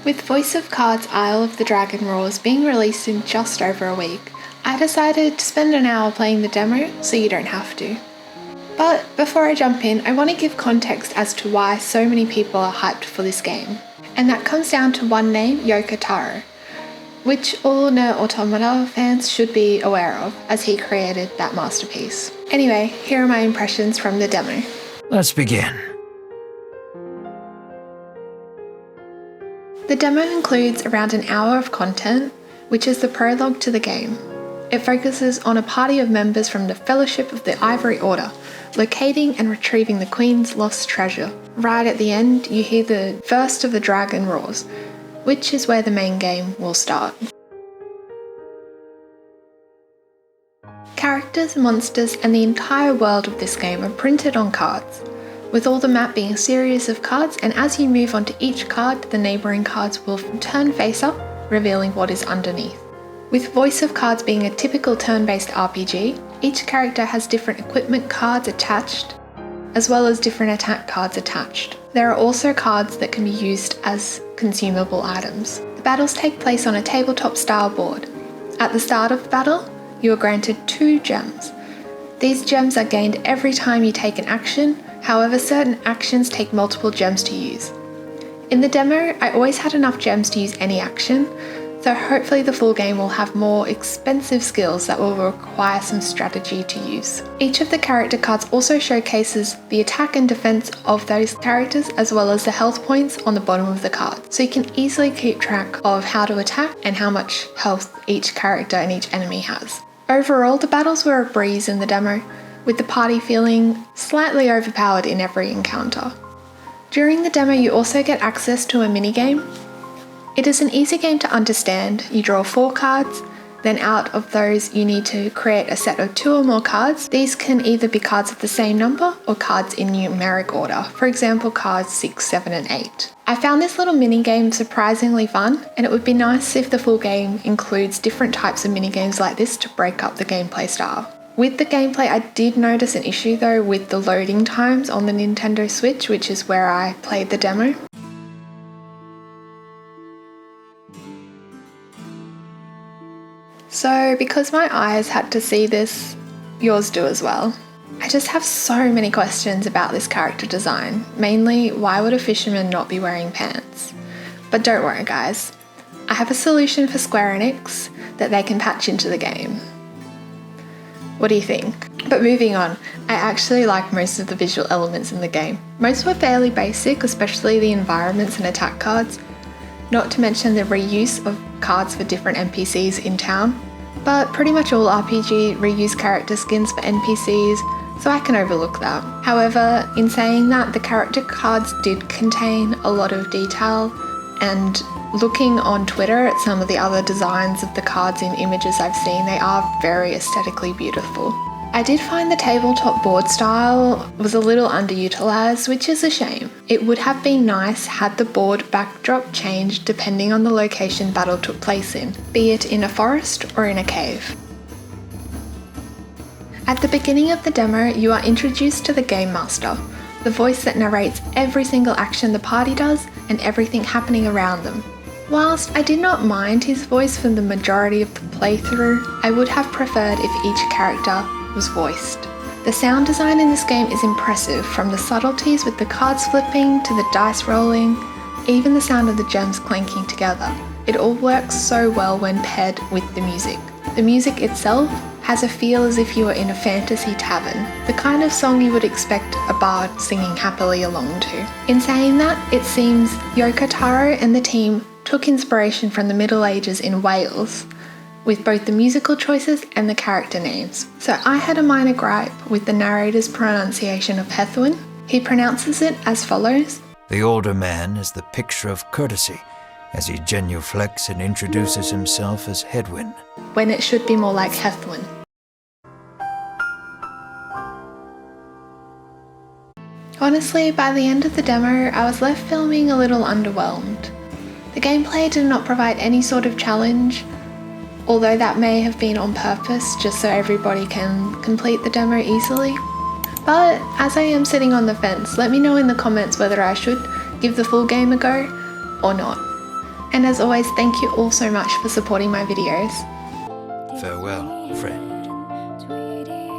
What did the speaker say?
With Voice of Cards Isle of the Dragon Roars being released in just over a week, I decided to spend an hour playing the demo so you don't have to. But before I jump in, I want to give context as to why so many people are hyped for this game. And that comes down to one name, Yoko Taro, which all Nier Automata fans should be aware of, as he created that masterpiece. Anyway, here are my impressions from the demo. Let's begin. The demo includes around an hour of content, which is the prologue to the game. It focuses on a party of members from the Fellowship of the Ivory Order, locating and retrieving the Queen's lost treasure. Right at the end, you hear the first of the dragon roars, which is where the main game will start. Characters, monsters, and the entire world of this game are printed on cards, with all the map being a series of cards, and as you move onto each card, the neighbouring cards will turn face up, revealing what is underneath. With Voice of Cards being a typical turn-based RPG, each character has different equipment cards attached, as well as different attack cards attached. There are also cards that can be used as consumable items. The battles take place on a tabletop-style board. At the start of the battle, you are granted 2 gems. These gems are gained every time you take an action. However, certain actions take multiple gems to use. In the demo, I always had enough gems to use any action, so hopefully the full game will have more expensive skills that will require some strategy to use. Each of the character cards also showcases the attack and defense of those characters, as well as the health points on the bottom of the card, so you can easily keep track of how to attack and how much health each character and each enemy has. Overall, the battles were a breeze in the demo, with the party feeling slightly overpowered in every encounter. During the demo, you also get access to a minigame. It is an easy game to understand. You draw 4 cards, then out of those you need to create a set of 2 or more cards. These can either be cards of the same number or cards in numeric order, for example cards 6, 7 and 8. I found this little minigame surprisingly fun, and it would be nice if the full game includes different types of minigames like this to break up the gameplay style. With the gameplay, I did notice an issue though with the loading times on the Nintendo Switch, which is where I played the demo. So because my eyes had to see this, yours do as well. I just have so many questions about this character design, mainly why would a fisherman not be wearing pants? But don't worry guys, I have a solution for Square Enix that they can patch into the game. What do you think? But moving on, I actually like most of the visual elements in the game. Most were fairly basic, especially the environments and attack cards, not to mention the reuse of cards for different NPCs in town. But pretty much all RPG reuse character skins for NPCs, so I can overlook that. However, in saying that, the character cards did contain a lot of detail, and looking on Twitter at some of the other designs of the cards in images I've seen, they are very aesthetically beautiful. I did find the tabletop board style was a little underutilized, which is a shame. It would have been nice had the board backdrop changed depending on the location battle took place in, be it in a forest or in a cave. At the beginning of the demo, you are introduced to the Game Master, the voice that narrates every single action the party does and everything happening around them. Whilst I did not mind his voice for the majority of the playthrough, I would have preferred if each character was voiced. The sound design in this game is impressive, from the subtleties with the cards flipping to the dice rolling, even the sound of the gems clanking together. It all works so well when paired with the music. The music itself has a feel as if you were in a fantasy tavern, the kind of song you would expect a bard singing happily along to. In saying that, it seems Yoko Taro and the team took inspiration from the Middle Ages in Wales, with both the musical choices and the character names. So I had a minor gripe with the narrator's pronunciation of Hethwin. He pronounces it as follows. The older man is the picture of courtesy, as he genuflects and introduces himself as Hedwin, when it should be more like Hethwin. Honestly, by the end of the demo, I was left feeling a little underwhelmed. The gameplay did not provide any sort of challenge, although that may have been on purpose just so everybody can complete the demo easily. But as I am sitting on the fence, let me know in the comments whether I should give the full game a go or not. And as always, thank you all so much for supporting my videos. Farewell, friend.